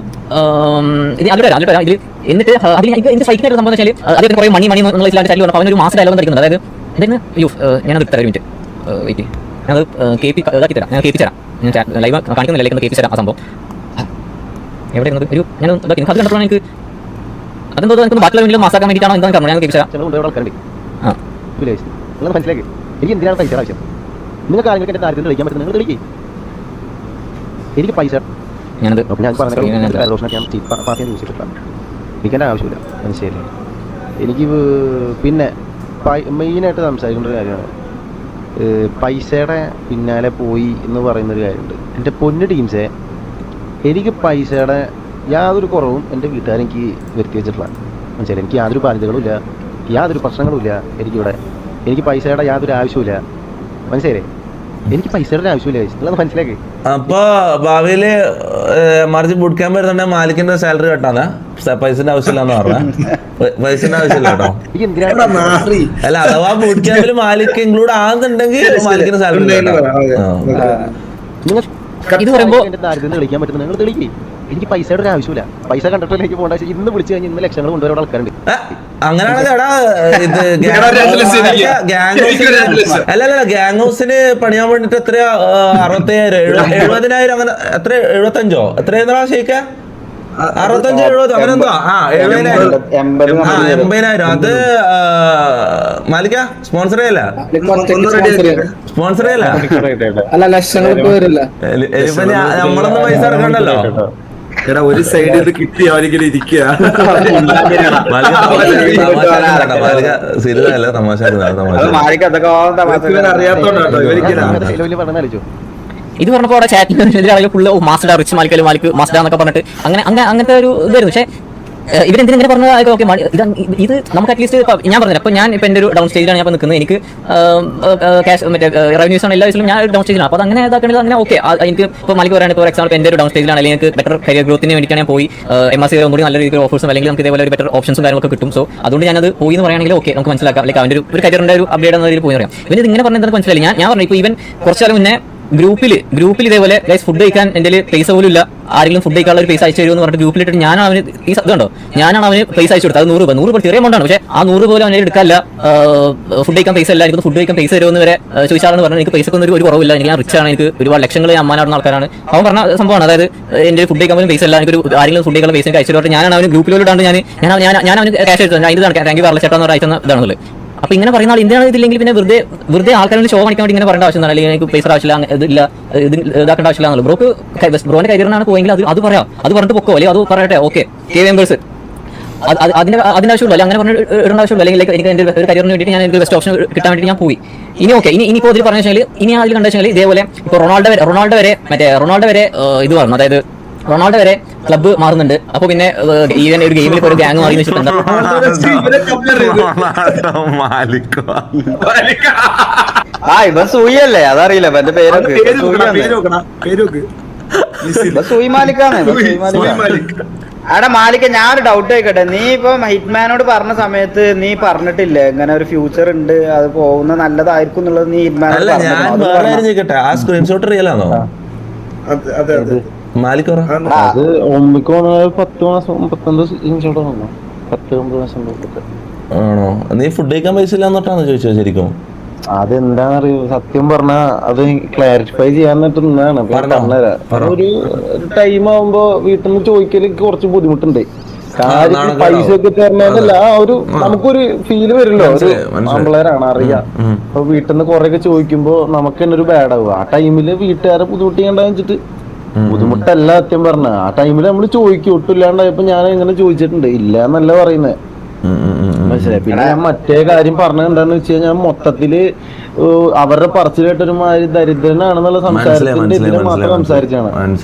ഇത് അതിലോട്ട് വരാം. ഇതിൽ എന്നിട്ട് അതിൽ എനിക്ക് സൈക്കിൾ സംഭവം വെച്ചാൽ അതിൽ കുറേ മണി എന്നുള്ള ഇസ്ലാമിന്റെ ചാനൽ പറഞ്ഞപ്പോൾ അവനൊരു മാസം ഡയലോഗ് ധരിക്കുന്നത്. അതായത് എന്തായിരുന്നു ഞാനത് തരാം ഒരു മിനിറ്റ് വെയിറ്റ്, ഞാനത് ഇതാക്കി തരാം, ഞാൻ കേൾപ്പിച്ച് തരാം. ഞാൻ ലൈവ് കാണിക്കുന്നില്ല, അല്ലെങ്കിൽ കേൾപ്പിച്ച് തരാം ആ സംഭവം എവിടെ ഇരുന്നത്. ഒരു ഞാൻ അത് കണ്ടപ്പോൾ എനിക്ക് അതെന്തോ എനിക്ക് ബാക്കിയുള്ള മാസാക്കാൻ വേണ്ടിയിട്ടാണോ എന്താ കാരണം ഞാൻ കേൾപ്പിച്ച് തരാം. മനസ്സിലാക്കി എനിക്ക് എന്തിനാണ് പൈസ ആവശ്യം? നിങ്ങൾക്ക് ആരെങ്കിലും എന്റെ താരത്തിൽ കളിക്കാൻ പറ്റുന്നത് നിങ്ങൾ കളിക്കേ. എനിക്ക് പൈസ ഞാനത് എനിക്കെൻ്റെ ആവശ്യമില്ല, മനസ്സിലായില്ലേ? എനിക്ക് പിന്നെ മെയിനായിട്ട് സംസാരിക്കേണ്ട ഒരു കാര്യമാണ് പൈസയുടെ പിന്നാലെ പോയി എന്ന് പറയുന്നൊരു കാര്യമുണ്ട്. എൻ്റെ പൊന്നു ടീംസേ, എനിക്ക് പൈസയുടെ യാതൊരു കുറവും എൻ്റെ വീട്ടുകാരെനിക്ക് വരുത്തി വെച്ചിട്ടുള്ള, മനസ്സിലായി? എനിക്ക് യാതൊരു ബാധ്യതകളും ഇല്ല, യാതൊരു പ്രശ്നങ്ങളും ഇല്ല എനിക്കിവിടെ. എനിക്ക് പൈസയുടെ യാതൊരു ആവശ്യമില്ല, മനസ്സിലായില്ലേ? എനിക്ക് പൈസയുടെ ആവശ്യമില്ല, നിങ്ങളത് മനസ്സിലാക്കി. അപ്പൊ ഭാവിയില് MRG ബൂട്ട് ക്യാമ്പ് വരുന്നുണ്ടെങ്കിൽ മാലിക്കിന്റെ സാലറി കെട്ടാന്ന് പൈസന്റെ ആവശ്യമില്ലാന്ന് പറഞ്ഞ പൈസന്റെ ആവശ്യമില്ല കേട്ടോ. അല്ല, അഥവാ ബൂട്ട് ക്യാമ്പിൽ മാലിക്ക് ഇൻക്ലൂഡ് ആകുന്നുണ്ടെങ്കിൽ മാലിക്കിന്റെ സാലറി ഇത് പറയുമ്പോ കളിക്കാൻ പറ്റുന്നത് നിങ്ങൾ തെളിക്കേ. എനിക്ക് പൈസയുടെ ഒരു ആവശ്യമില്ല. പൈസ കണ്ടിട്ട് എനിക്ക് പോകേണ്ട ആവശ്യം ഇന്ന് വിളിച്ചു കഴിഞ്ഞാൽ ഇന്ന് ലക്ഷങ്ങൾ കൊണ്ടുവരുന്ന ആൾക്കാരുണ്ട്. അങ്ങനെയാണെങ്കിൽ അല്ല ഗ്യാങ് ഹൗസിന് പണിയാൻ വേണ്ടിട്ട് എത്രയാ 65,000 70,000 അങ്ങനെ എത്ര 75 എത്രയാ ശരിക്കാ 65 70 അങ്ങനെ എന്തോ 80,000 അത് മാലിക്ക സ്പോൺസർ ചെയ്യല്ല അല്ല ലക്ഷങ്ങൾക്ക് വരില്ല. നമ്മളൊന്നും പൈസ ഇറക്കണ്ടല്ലോ. എടാ ഒരു സൈഡിൽ ഇത് കിട്ടി അവരിങ്ങനെ ഇരിക്കുക. ഇത് പറഞ്ഞപ്പോൾ അവിടെ ചാറ്റിൽ full master rich Malik master എന്നൊക്കെ പറഞ്ഞിട്ട് അങ്ങനത്തെ ഒരു ഇതായിരുന്നു. പക്ഷേ ഇവരെന്തിനെ പറഞ്ഞത് ഓക്കെ, ഇത് നമുക്ക് അറ്റ്ലീസ്റ്റ് ഞാൻ പറഞ്ഞില്ല. അപ്പോൾ ഞാൻ ഇപ്പോൾ എൻ്റെ ഒരു ഡൗൺ സ്റ്റേജിലാണ് ഞാൻ നിൽക്കുന്നത്. എനിക്ക് ക്യാഷ് മറ്റേ റവന്യൂസ് ആണ് എല്ലാ ദിവസവും ഞാൻ ഡൗൺ സ്റ്റേജിലാണ്. അപ്പോൾ അങ്ങനെ ഇതാക്കേണ്ടത് അങ്ങനെ ഓക്കെ. എനിക്ക് ഇപ്പോൾ മാലിക്ക് പറയുകയാണെങ്കിൽ ഫോർ എക്സാമ്പിൾ എൻ്റെ ഒരു ഡൗൺ സ്റ്റേജിലാണ്, അല്ലെങ്കിൽ എനിക്ക് ബെറ്റർ കരിയർ ഗ്രോത്തിന് വേണ്ടിയിട്ടാണ് ഞാൻ പോയി MRC ഒന്നുകൂടി നല്ല രീതിയിൽ ഓഫേഴ്സും അല്ലെങ്കിൽ നമുക്ക് ഇതേപോലെ ഒരു ബെറ്റർ ഓപ്ഷൻസും കാര്യങ്ങളൊക്കെ കിട്ടും. സോ അതുകൊണ്ട് ഞാനത് പോയി എന്ന് പറയുകയാണെങ്കിൽ ഓക്കെ നമുക്ക് മനസ്സിലാക്കാം, അല്ലെങ്കിൽ അവൻ്റെ ഒരു കരിയറിൻ്റെ ഒരു അപ്ഡേറ്റ് എന്ന രീതിയിൽ പോയി പറയാം. ഇവന് ഇങ്ങനെ പറഞ്ഞത് മനസ്സിലായി. ഞാൻ പറഞ്ഞു ഇപ്പോൾ ഇവൻ കുറച്ചാലും മുന്നേ ഗ്രൂപ്പിൽ ഇതേപോലെ ഫുഡ് കഴിക്കാൻ എൻ്റെ പൈസ പോലും ഇല്ല, ആരെങ്കിലും ഫുഡ് കഴിക്കാനുള്ള ഒരു പൈസ അയച്ചു തരുമെന്ന് പറഞ്ഞിട്ട് ഗ്രൂപ്പിലിട്ട് ഞാനാണ് അവന് ഈ ഇതുണ്ടോ ഞാനാണ് അവന് പൈസ അയച്ചു കൊടുത്തത്. അത് 100 രൂപ ചെറിയ എമൗണ്ടാണ്. പക്ഷേ ആ 100 പോലും അവനെ എടുക്കാല്ല. ഫുഡ് കഴിക്കാൻ പൈസ ഇല്ല, എനിക്ക് ഫുഡ് കഴിക്കാൻ പൈസ തരുമെന്ന് വരെ ചോദിച്ചാണെന്ന് പറഞ്ഞാൽ എനിക്ക് പൈസക്കൊന്നും ഒരു കുറവില്ല, എനിക്ക് ഞാൻ റിച്ച് ആണ്, എനിക്ക് ഒരുപാട് ലക്ഷങ്ങൾ അമ്മാനാടുന്ന ആൾക്കാരാണ്. അവൻ പറഞ്ഞ സംഭവമാണ്. അതായത് എൻ്റെ ഫുഡ് കഴിക്കാൻ പോലും പൈസ ഇല്ല, എനിക്ക് ആരെങ്കിലും ഫുഡ് കഴിക്കാൻ പൈസ അയച്ചു കൊടുത്തിട്ട് ഞാനാണ് അവന് ഗ്രൂപ്പിലോട്ടാണ് ഞാൻ അവന് ക്യാഷ് അയച്ചത്. ഇതാണ് താങ്ക് യു പറഞ്ഞ ചേട്ടാന്ന് അയച്ചെന്ന ഇതാണുള്ളത്. അപ്പൊ ഇങ്ങനെ പറയുന്ന ആൾ ഇന്ത്യയാണ് ഇതില്ലെങ്കിൽ പിന്നെ വെറുതെ ആൾക്കാരുടെ ഷോ കാണിക്കാൻ വേണ്ടി ഇങ്ങനെ പറയേണ്ട ആവശ്യം അല്ലെങ്കിൽ എനിക്ക് പൈസ ആവശ്യമില്ല, ഇതില്ല, ഇതാക്കേണ്ട ആവശ്യമില്ല എന്നുള്ളൂ. ബ്രോന്റെ കരിയറിനാണ് പോയെങ്കിൽ അത് പറയാം, അത് പറഞ്ഞിട്ട് പൊക്കോ, അല്ലെങ്കിൽ അത് പറയട്ടെ. ഓക്കെ, കെ മെമ്പേഴ്സ് അതിന്റെ ആവശ്യമുള്ളൂ, അല്ലെങ്കിൽ അങ്ങനെ പറഞ്ഞ് ഇടേണ്ട ആവശ്യമുള്ളൂ. അല്ലെങ്കിൽ എനിക്ക് എന്റെ ഒരു കരിയറിന് വേണ്ടിയിട്ട് ഞാൻ എനിക്ക് ബെസ്റ്റ് ഓപ്ഷൻ കിട്ടാൻ വേണ്ടി ഞാൻ പോയി. ഇനി ഓക്കെ, ഇനിയിപ്പോൾ ഇതിൽ പറഞ്ഞു വെച്ചാൽ ഇനി അതിൽ കണ്ടു വെച്ചാൽ ഇതേപോലെ ഇപ്പോൾ റൊണാൾഡോ വരെ ഇത് പറഞ്ഞു, അതായത് റൊണാൾഡോ വരെ ക്ലബ്ബ് മാറുന്നുണ്ട്. അപ്പൊ പിന്നെ ഈവൻ ഒരു ഗെയിമിൽ ഒരു ഗ്യാങ് മാറി വെച്ചിട്ടുണ്ട്. ഇവൻ സൂയല്ലേ, അതറിയില്ല ഇവന്റെ പേരൊക്കെ. സൂയി മാലിക്കാണ്. എടാ മാലിക്ക, ഞാനൊരു ഡൗട്ട് ആയിക്കട്ടെ. നീ ഇപ്പം ഹിറ്റ്മാനോട് പറഞ്ഞ സമയത്ത് നീ പറഞ്ഞിട്ടില്ലേ ഇങ്ങനെ ഒരു ഫ്യൂച്ചർ ഉണ്ട്, അത് പോകുന്ന നല്ലതായിരിക്കും എന്നുള്ളത്? നീ ഹിറ്റ്മാനോട് ആ സ്ക്രീൻഷോട്ട് റിയലാണോ മാലിക്? അത് ഒമ്മിക്ക് 10 മാസം 10-9 മാസം ആണോ? നീ ഫുഡ് കഴിക്കാൻ പൈസ ഇല്ലാന്നോട്ടാണ് ചോദിച്ചത് ശരിക്കും? അതെന്താണെന്നറിയോ, സത്യം പറഞ്ഞാ അത് ക്ലാരിഫൈ ചെയ്യാന്നിട്ട് നിന്നാണ്. പറഞ്ഞുതരാം. ഒരു ടൈം ആവുമ്പോ വീട്ടിൽ നിന്ന് ചോദിക്കല് കുറച്ച് ബുദ്ധിമുട്ടുണ്ട്. കാര്യം പൈസ ഒക്കെ തരണേന്നല്ല, നമുക്കൊരു ഫീല് വരുമല്ലോ, ഒരു ആമ്പിളേരാണ് അറിയാം. അപ്പൊ വീട്ടിൽ നിന്ന് കുറെ ഒക്കെ ചോദിക്കുമ്പോ നമുക്ക് തന്നെ ഒരു ബാഡാവും. ആ ടൈമില് വീട്ടുകാരെ ബുദ്ധിമുട്ടിക്കണ്ടെന്ന് വെച്ചിട്ട്, ബുദ്ധിമുട്ടല്ല സത്യം പറഞ്ഞ. ആ ടൈമില് നമ്മള് ചോദിക്കും. ഒട്ടുമില്ലാണ്ടായപ്പോ ഞാൻ ഇങ്ങനെ ചോദിച്ചിട്ടുണ്ട്, ഇല്ല എന്നല്ല പറയുന്നത്, മനസ്സിലായി. പിന്നെ ഞാൻ മറ്റേ കാര്യം പറഞ്ഞത് എന്താന്ന് വെച്ച് കഴിഞ്ഞാൽ മൊത്തത്തില് അവരുടെ പറച്ചിലായിട്ടൊരു മാതിരി ദരിദ്രനാണെന്നുള്ള സംസാരത്തിന്റെ ഇതിനെ മാത്രം സംസാരിച്ചാണ്.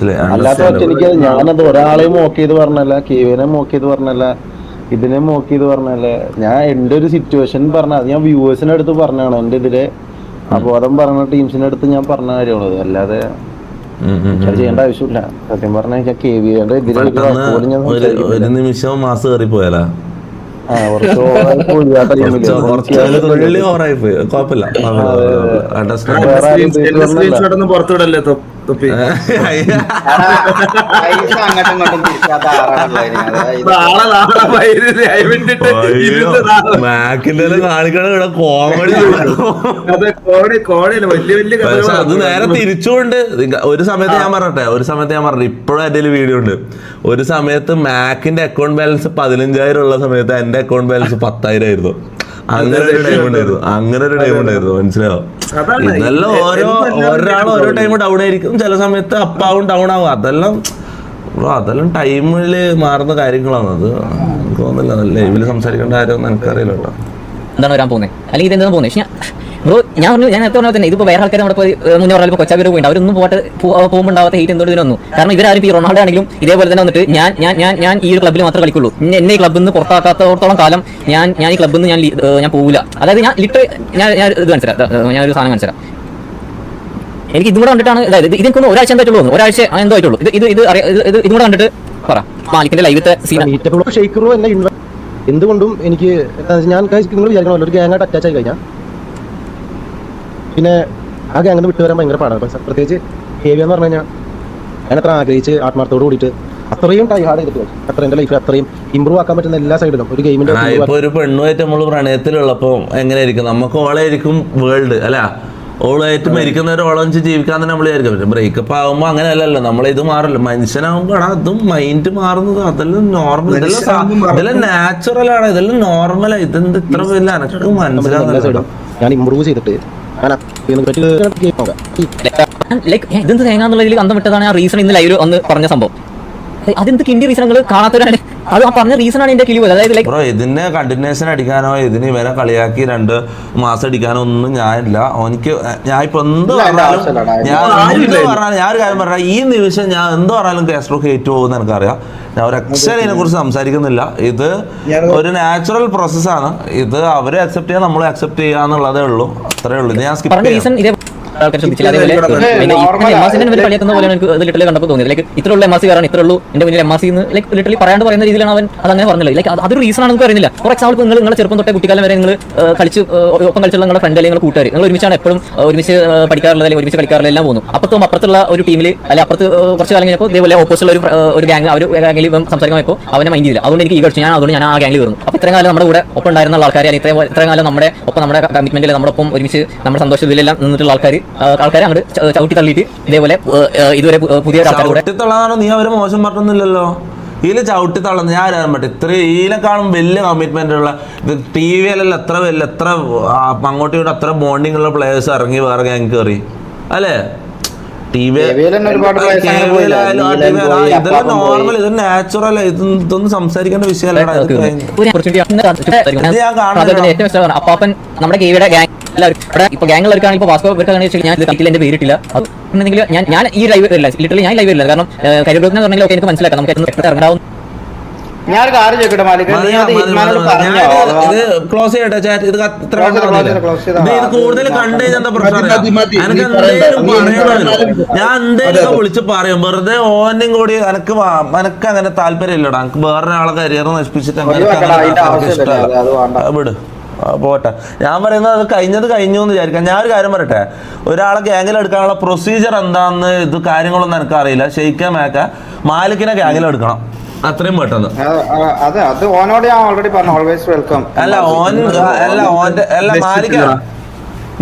അല്ലാത്ത എനിക്ക് ഞാനത് ഒരാളെയും മോക്ക് ചെയ്ത് പറഞ്ഞല്ല, കെവിനെ മോക്ക് ചെയ്ത് പറഞ്ഞല്ല, ഇതിനെ മോക്ക് ചെയ്ത് പറഞ്ഞല്ല. ഞാൻ എന്റെ ഒരു സിറ്റുവേഷൻ പറഞ്ഞ, അത് ഞാൻ വ്യൂവേഴ്സിന്റെ അടുത്ത് പറഞ്ഞാണ്. എന്റെ ഇതിലെ അബോധം പറഞ്ഞ ടീംസിന്റെ അടുത്ത് ഞാൻ പറഞ്ഞ കാര്യമാണത്. അല്ലാതെ ചെയ്യേണ്ട ആവശ്യമില്ല. സത്യം പറഞ്ഞാൽ കെവിയുടെ ഇതിലെ ഒരു നിമിഷം മാസം കയറി പോയാലാ പുറത്തുവിടല്ലേ തൊപ്പി? അത് നേരെ തിരിച്ചുകൊണ്ട് ഒരു സമയത്ത് ഞാൻ പറഞ്ഞെ ഇപ്പോഴും എന്റെ വീഡിയോ ഉണ്ട്. ഒരു സമയത്ത് മാക്കിന്റെ അക്കൗണ്ട് ബാലൻസ് 15,000 ഉള്ള സമയത്ത് എന്റെ അക്കൗണ്ട് ബാലൻസ് 10,000 ആയിരുന്നു. അങ്ങനെ ഒരു ടൈം ഉണ്ടായിരുന്നു. മനസ്സിലാവും? ഇതെല്ലാം ഒരാൾ ഓരോ ടൈം ഡൗൺ ആയിരിക്കും, ചില സമയത്ത് അപ്പാവും ഡൗൺ ആവും. അതെല്ലാം ടൈമില് മാറുന്ന കാര്യങ്ങളാണ്. അത് എനിക്ക് തോന്നുന്നില്ല ലൈവില് സംസാരിക്കേണ്ട കാര്യമൊന്നും എനിക്കറിയില്ല കേട്ടോ. എന്താണ് വരാൻ പോകുന്നത്, അല്ലെങ്കിൽ ഇത് എന്താണ് പോകുന്നത്? ബ്രോ, ഞാൻ നേരത്തെ പറഞ്ഞാൽ തന്നെ ഇതിപ്പോൾ വേറെ ആൾക്കാർ നമ്മുടെ മുന്നേ പറഞ്ഞാൽ കൊച്ചാബിയുടെ പോയിട്ട് അവരൊന്നും പോകുമ്പോൾ ഉണ്ടാവാത്ത ഹേറ്റ് എന്തുകൊണ്ട് ഇതിനൊന്നും. കാരണം ഇവരാരും ഈ റൊണാൾഡോ ആണെങ്കിലും ഇതേപോലെ തന്നെ വന്നിട്ട് ഞാൻ ഈ ഒരു ക്ലബ്ബിൽ മാത്രമേ കളിക്കുള്ളൂ, എന്നെ ഈ ക്ലബ്ബിൽ നിന്ന് പുറത്താക്കാത്തോളം കാലം ഞാൻ ഈ ക്ലബ്ബിൽ നിന്ന് ഞാൻ പോകില്ല. അതായത് ഞാൻ ലിറ്ററലി ഞാൻ ഇത് മനസ്സിലാക്കാം, ഞാനൊരു സാധനം മനസ്സിലാക്കാം. എനിക്ക് ഇതും കൂടെ കണ്ടിട്ടാണ്, അതായത് ഇതെനിക്കൊന്നും ഒരാഴ്ച എന്തായിട്ടുള്ളൂ, ഒരാഴ്ച എന്തോ ആയിട്ടുള്ളൂ. ഇതും കൂടെ കണ്ടിട്ട് പറ മാലിക്കിന്റെ ലൈവത്തെ സീൻ. എന്തുകൊണ്ടും എനിക്ക് ഞാൻ നിങ്ങൾ വിചാരിക്കണമല്ലോ, ഒരു ഗ്യാങ്ങായിട്ട് അറ്റാച്ച് ആയി കഴിഞ്ഞാൽ പിന്നെ ആ ഗ്യാങ്ങിൽ നിന്ന് വിട്ടുവരാൻ ഭയങ്കര പാടാണ്. പ്രത്യേകിച്ച് കെവി എന്ന് പറഞ്ഞു കഴിഞ്ഞാൽ ഞാൻ അത്ര ആഗ്രഹിച്ച് ആത്മാർത്ഥത്തോട് കൂടിയിട്ട് അത്രയും ടൈ ഹാർഡ് ചെയ്തിട്ട് അത്ര എന്റെ ലൈഫിൽ അത്രയും ഇമ്പ്രൂവ് ആക്കാൻ പറ്റുന്ന എല്ലാ സൈഡിലും ഒരു ഗെയിമിന്റെ. ഇപ്പൊ ഒരു പെണ്ണുമായിട്ട് നമ്മള് പ്രണയത്തിലുള്ളപ്പോ എങ്ങനെയായിരിക്കും? നമുക്ക് ഓളായിരിക്കും വേൾഡ് അല്ല, ഓളായിട്ട് മരിക്കുന്നവരെ ഓളം വെച്ച് ജീവിക്കാൻ തന്നെ നമ്മൾ വിചാരിക്കും. ബ്രേക്കപ്പ് ആകുമ്പോ അങ്ങനെ അല്ലല്ലോ, നമ്മളിത് മാറില്ല. മനുഷ്യനാകുമ്പോ അതും മൈൻഡ് മാറുന്നത്, അതെല്ലാം നോർമൽ, ഇതെല്ലാം നാച്ചുറൽ ആണ്, ഇതെല്ലാം നോർമലാ. ഇതെന്ത് ഇത്ര വലിയ എനക്ക് മനസ്സിലാകുന്നില്ല. ഞാൻ ഇമ്പ്രൂവ് ചെയ്തിട്ട് ലൈക്ക് ഇതെന്ത് തേങ്ങാന്നുള്ളതിൽ അന്തം വിട്ടതാണ് ആ റീസൺ ഇന്ന് ലൈവ് ഒന്ന് പറഞ്ഞ സംഭവം. അതെന്ത് കിണ്ടി റീസൺ നിങ്ങൾ കാണാത്തവരാണ്, അത് ആ പറഞ്ഞ റീസൺ ആണ് എന്റെ കിളി പോയത്. അതായത് ലൈക്ക് ഇതിനെ കണ്ടിന്യൂഷൻ അടിക്കാനോ ഇതിന് ഇവരെ കളിയാക്കി 2 മാസം അടിക്കാനോ ഒന്നും ഞാനില്ല. എനിക്ക് ഞാൻ ഇപ്പൊ എന്ത് പറഞ്ഞാലും ഞാൻ ഒരു കാര്യം പറഞ്ഞാൽ ഈ നിമിഷം ഞാൻ എന്ത് പറഞ്ഞാലും കാസ്ട്രോ ഹേറ്റ് പോകുമെന്ന് എനിക്കറിയാം. ഞാൻ ഒരു അക്ഷരം ഇതിനെ കുറിച്ച് സംസാരിക്കുന്നില്ല. ഇത് ഒരു നാച്ചുറൽ പ്രോസസ്സാണ്. ഇത് അവരെ അക്സെപ്റ്റ് ചെയ്യാൻ നമ്മൾ അക്സെപ്റ്റ് ചെയ്യാന്നുള്ളതേ ഉള്ളൂ, അത്രേ ഉള്ളൂ. ഇത് ഞാൻ സ്കിപ്പ് ചെയ്യാം. ആൾക്കാർ ശ്രദ്ധിച്ചില്ല. അതേപോലെ എംആസിന്റെ കളിയാക്കുന്ന പോലെ എനിക്ക് ലിറ്ററലി കണ്ടപ്പോൾ തോന്നിയത് ലൈക്ക് ഇത്രയുള്ള എംആസി കാരണം ഇത്ര ഉള്ളൂ എന്റെ മുന്നിൽ എംആസി ലൈക്ക് ലിറ്ററലി പറയാണ്ട് പറയുന്ന രീതിയിലാണ് അവൻ അതങ്ങനെ പറഞ്ഞത്. ലൈക്ക് അതൊരു റീസൺ ആണ് നമുക്ക് അറിയുന്നില്ല. ഫോർ എക്സാമ്പിൾ നിങ്ങളുടെ ചെറുപ്പം തൊട്ടേ കുട്ടിക്കാലം വരെ നിങ്ങൾ കളിച്ച് ഒപ്പം കളിച്ചുള്ള നിങ്ങളുടെ ഫ്രണ്ട് അല്ലെങ്കിൽ കൂട്ടുകാർ നിങ്ങൾ ഒരുമിച്ചാണ് എപ്പോഴും ഒരുമിച്ച് പഠിക്കാറുള്ളത് അല്ലെങ്കിൽ ഒരുമിച്ച് കളിക്കാറുള്ളത് എല്ലാം പോകുന്നു. അപ്പത്തും അപ്പുറത്തുള്ള ഒരു ടീമിൽ അല്ലെങ്കിൽ അപ്പുറത്ത് കുറച്ച് കാലം കഴിഞ്ഞപ്പോൾ ഇതേപോലെ ഓപ്പോസിറ്റുള്ള ഒരു ഗ്യാങ് അവർ ഗാംഗിൽ സംസാരിക്കാൻ പോയപ്പോൾ അവനെ മൈൻഡ് ചെയ്തില്ല. അതുകൊണ്ട് എനിക്ക് ഈ കളിച്ചു അതുകൊണ്ട് ഞാൻ ആ ഗാംഗിൽ കയറുന്നു. അപ്പോൾ ഇത്രയും കാലം നമ്മുടെ കൂടെ ഒപ്പം ഉണ്ടായിരുന്ന ആൾക്കാർ അല്ലെങ്കിൽ ഇത്രയും കാലം നമ്മുടെ ഒപ്പം നമ്മുടെ കമ്മിറ്റ്മെന്റിൽ നമ്മുടെ ഒപ്പം ഒരുമിച്ച് നമ്മുടെ സന്തോഷത്തിലെല്ലാം നിന്നിട്ടുള്ള ആൾക്കാരെ അങ്ങോട്ട് ചവിട്ടി തള്ളിയിട്ട് ഇതേപോലെ ഇതുവരെ പുതിയ നീ അവരെ മോശം പറഞ്ഞില്ലല്ലോ. ഇതിൽ ചവിട്ടി തള്ളുന്ന ഞാൻ അറിയാൻ പറ്റും ഇത്രയും ഇതിനെക്കാളും വലിയ കമ്മിറ്റ്മെന്റ് ഉള്ള ഇത് ടി വിയിലെല്ലാം എത്ര അങ്ങോട്ടും ഇങ്ങോട്ടും അത്ര ബോണ്ടിങ് ഉള്ള പ്ലേയേഴ്സ് ഇറങ്ങി വേറെ ഗ്യാങ് കയറി അല്ലേ ഇതെല്ലാം നോർമൽ ഇത് നാച്ചുറൽ ഇതൊന്നും സംസാരിക്കേണ്ട വിഷയമല്ല. അപ്പാപ്പൻ നമ്മുടെ കേവിയുടെ ഗ്യാങ് ഇപ്പൊ ഗ്യാങ്ങുള്ളവർക്കാണെങ്കിൽ ഇപ്പൊ വാസ്കോ ഇവർക്കാണെങ്കിൽ ഞാൻ എന്റെ പേരിട്ടില്ല ഞാൻ ഈ ലൈവ് വരില്ല ലിറ്ററലി ഞാൻ ലൈവ് വരില്ല കാരണം കരിയർ ഗ്രൂപ്പിനെ പറഞ്ഞാൽ എനിക്ക് മനസ്സിലാക്കാം നമുക്ക് ഇറങ്ങാവും. ഞാനൊരു കാര്യം ചോദിക്കട്ടെ മാലിക്, ഇത് ക്ലോസ് ചെയ്യട്ടെ ചാറ്റ്. ഇത് കൂടുതൽ കണ്ടു കഴിഞ്ഞാൽ പ്രശ്നം ഞാൻ എന്തേലും വിളിച്ച് പറയും വെറുതെ ഓനും കൂടി എനക്ക് അങ്ങനെ താല്പര്യം ഇല്ലടാ. എനിക്ക് വേറൊരാളെ കരിയർ നശിപ്പിച്ചിട്ട് ഇഷ്ടമല്ല, വിട് പോട്ടെ. ഞാൻ പറയുന്നത് അത് കഴിഞ്ഞു എന്ന് വിചാരിക്കാം. ഞാൻ ഒരു കാര്യം പറയട്ടെ, ഒരാളെ ഗ്യാങ്ങിൽ എടുക്കാനുള്ള പ്രൊസീജിയർ എന്താന്ന് ഇത് കാര്യങ്ങളൊന്നും എനിക്ക് അറിയില്ല. ഷെയ്ക്ക മേക്ക മാലിക്കിനെ ഗ്യാങ്ങിൽ എടുക്കണം അത്രയും പെട്ടെന്ന്. മാലിക്ക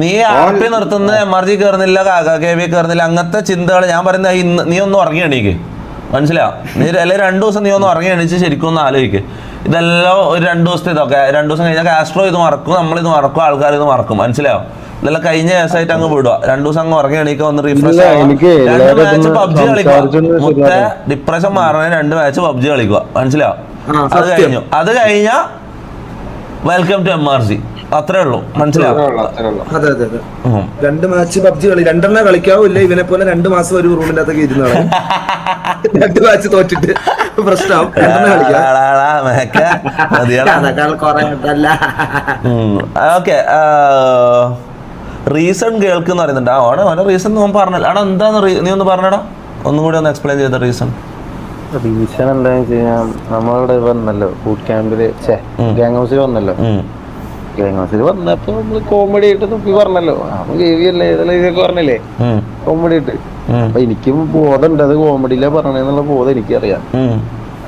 നീ ആർപി നിർത്തുന്ന MRG കയറുന്നില്ല KV കയറുന്നില്ല അങ്ങനത്തെ ചിന്തകൾ ഞാൻ പറയുന്നത് നീ ഒന്ന് ഉറങ്ങി എണീക്ക്, മനസ്സിലാവും. നീ അല്ലെങ്കിൽ 2 ദിവസം നീ ഒന്ന് ഉറങ്ങി എണീച്ച് ശരിക്കും ഒന്ന് ആലോചിക്ക്. ഇതെല്ലാം ഒരു 2 ദിവസത്തെ ഇതൊക്കെ 2 ദിവസം കഴിഞ്ഞാൽ കാസ്ട്രോ ഇത് മറക്കും, നമ്മളിത് മറക്കും, ആൾക്കാർ ഇത് മറക്കും, മനസ്സിലാവും. ഇതെല്ലാം കഴിഞ്ഞ ദിവസമായിട്ട് അങ്ങ് വിടുക. 2 ദിവസം അങ്ങ് ഉറങ്ങി എണീക്കുക, ഒന്ന് റീഫ്രഷ് മാച്ച് പബ്ജി കളിക്കുക. മുത്തേ ഡിപ്രഷൻ മാറണ 2 മാച്ച് പബ്ജി കളിക്കുക, മനസ്സിലാവും. അത് കഴിഞ്ഞാ വെൽക്കം ടു MRG, അത്രേ ഉള്ളൂ, മനസ്സിലാവും. അതെ 2 മാച്ച് പബ്ജി കളി 2 കളിക്കാവൂ. ഇല്ല ഇവനെ പോലെ 2 മാസം ഒരു റൂമിന്റെ അകത്തൊക്കെ ഇരുന്നാണ് 2 മാച്ച് തോറ്റിട്ട് പ്രശ്നം. ഓക്കെ, റീസൺ കേൾക്കുന്ന പറയുന്നുണ്ട്. അവനെ റീസൺ പറഞ്ഞല്ലോ. ആടാ എന്താന്ന് നീ ഒന്ന് പറഞ്ഞടാ, ഒന്നും കൂടി ഒന്ന് എക്സ്പ്ലെയിൻ ചെയ്ത റീസൺ. റീസൺ എന്താണെന്ന് വെച്ച് കഴിഞ്ഞാൽ നമ്മളിവിടെ വന്നല്ലോ ബൂട്ട് ക്യാമ്പില് ഗ്യാങ് ഹൗസിൽ വന്നല്ലോ. ഗ്യാങ് ഹൗസിൽ വന്നപ്പോ നമ്മള് കോമഡി ആയിട്ട് തുപ്പി പറഞ്ഞല്ലോ, അപ്പൊ കേവിയല്ലേ ഏതെല്ലാം ഇതൊക്കെ പറഞ്ഞില്ലേ കോമഡി ആയിട്ട്. അപ്പൊ എനിക്കും ബോധമുണ്ട് അത് കോമഡിയിലാ പറഞ്ഞെന്നുള്ള ബോധം എനിക്കറിയാം.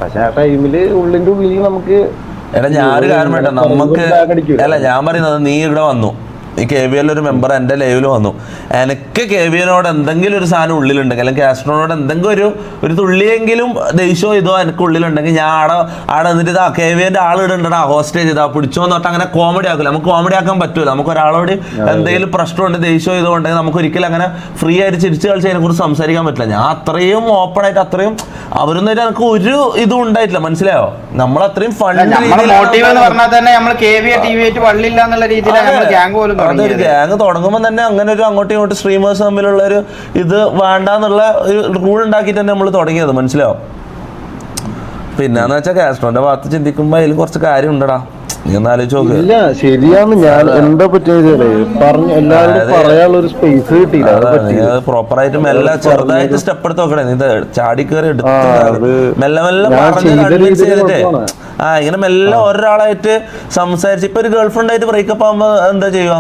പക്ഷെ ആ ടൈമില് ഉള്ളിന്റെ ഉള്ളിൽ നമുക്ക് ഞാനൊരു കാര്യം വേണ്ട നമുക്ക് അല്ല ഞാൻ പറയുന്നത്, നീ ഇവിടെ വന്നു, ഈ KVL ഒരു മെമ്പർ എൻ്റെ ലൈവിൽ വന്നു, എനിക്ക് KVLനോട് എന്തെങ്കിലും ഒരു സാധനം ഉള്ളിലുണ്ടെങ്കിൽ അല്ലെങ്കിൽ കാസ്ട്രോനോട് എന്തെങ്കിലും ഒരു തുള്ളിയെങ്കിലും ദേഷ്യമോ ഇതോ എനിക്ക് ഉള്ളിലുണ്ടെങ്കിൽ ഞാൻ ആടെ എന്നിട്ട് ഇതാ KVLന്റെ ആളിടണ്ടടാ ഹോസ്റ്റേജ് ഇതാ പിടിച്ചോന്ന് തൊട്ട് അങ്ങനെ കോമഡി ആക്കില്ല. നമുക്ക് കോമഡി ആക്കാൻ പറ്റൂല. നമുക്ക് ഒരാളോട് എന്തെങ്കിലും പ്രശ്നമുണ്ട് ദേഷ്യമോ ഇതോ ഉണ്ടെങ്കിൽ നമുക്ക് ഒരിക്കലും അങ്ങനെ ഫ്രീ ആയിട്ട് ചിരിച്ചു കളിച്ച് അതിനെ കുറിച്ച് സംസാരിക്കാൻ പറ്റില്ല. ഞാൻ അത്രയും ഓപ്പൺ ആയിട്ട് അത്രയും അവരൊന്നും എനിക്ക് ഒരു ഇതും ഉണ്ടായിട്ടില്ല, മനസ്സിലായോ. നമ്മളത്രയും ഫണ്ട് അതൊരു ഗ്യാങ് തുടങ്ങുമ്പോൾ തന്നെ അങ്ങനെ ഒരു അങ്ങോട്ടും ഇങ്ങോട്ടും സ്ട്രീമേഴ്സ് തമ്മിലുള്ള ഒരു ഇത് വേണ്ടെന്നുള്ള ഒരു റൂൾ ഉണ്ടാക്കിയിട്ട് തന്നെ നമ്മൾ തുടങ്ങിയത്, മനസ്സിലാവും. പിന്നെന്ന് വെച്ചാൽ കാസ്ട്രോന്റെ ഭാഗത്ത് ചിന്തിക്കുമ്പോ അതിൽ കുറച്ച് കാര്യം ഉണ്ടടാ, നീ ഒന്ന് ആലോചിച്ച് നോക്ക്. ഇല്ല ശരിയാന്ന് ഞാൻ എന്താ പറ്റിയത് പറഞ്ഞു എല്ലാവരും പറയാനുള്ള ഒരു സ്പേസ് കിട്ടിയില്ല. പ്രോപ്പറായിട്ട് മെല്ലെ ചെറുതായിട്ട് സ്റ്റെപ്പ് എടുത്ത് നോക്കണേ. നീ ചാടി കയറി എടുത്ത് മെല്ലെ മെല്ലെ കൺവിൻസ് ചെയ്തിട്ടേ ഇങ്ങനെ മെല്ലെ ഒരാളായിട്ട് സംസാരിച്ച്. ഇപ്പൊ ഒരു ഗേൾ ഫ്രണ്ട് ആയിട്ട് ബ്രേക്കപ്പ് ആകുമ്പോ എന്താ ചെയ്യുക?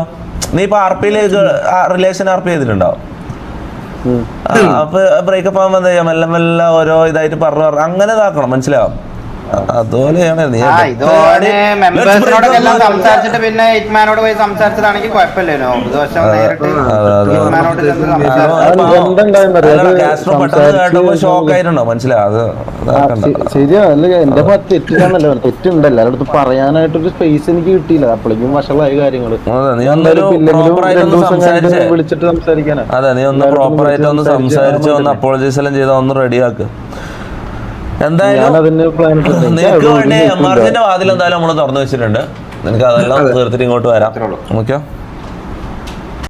നീ ഇപ്പൊ RP റിലേഷൻ RP ചെയ്തിട്ടുണ്ടാവും. അപ്പൊ ബ്രേക്കപ്പ് ആകുമ്പോ എന്താ ചെയ്യാം? മെല്ലെ മെല്ലെ ഓരോ ഇതായിട്ട് പറഞ്ഞു അങ്ങനെ ഇതാക്കണം, മനസ്സിലാവും. അതുപോലെയാണ് സംസാരിച്ചിട്ട് പിന്നെ ഇറ്റ്മാനോട് പോയി സംസാരിച്ചതാണെങ്കിൽ കുഴപ്പമില്ലല്ലോ. ഷോക്ക് ആയിട്ടുണ്ടോ? മനസ്സിലാവും. ശരിയാണ്, എന്റെ ഭാഗത്ത് തെറ്റില്ലാന്നല്ലോ, തെറ്റുണ്ട്. എല്ലാവരുടെ പറയാനായിട്ടൊരു സ്പേസ് എനിക്ക് കിട്ടിയില്ല. അപ്പോഴേക്കും വഷളായ കാര്യങ്ങള് വിളിച്ചിട്ട് സംസാരിക്കാനാ. അതെ, നീ ഒന്ന് പ്രോപ്പറായിട്ട് ഒന്ന് സംസാരിച്ച് ഒന്ന് അപ്പോളജൈസ് എല്ലാം ചെയ്താൽ ഒന്ന് റെഡിയാക്ക്. എന്തായാലും നിനക്ക് വേണ്ടി MRGന്റെ വാതിൽ എന്തായാലും നമ്മള് തുറന്നു വെച്ചിട്ടുണ്ട്. നിനക്ക് അതെല്ലാം തീർത്തിട്ട് ഇങ്ങോട്ട് വരാം. ഓക്കെ.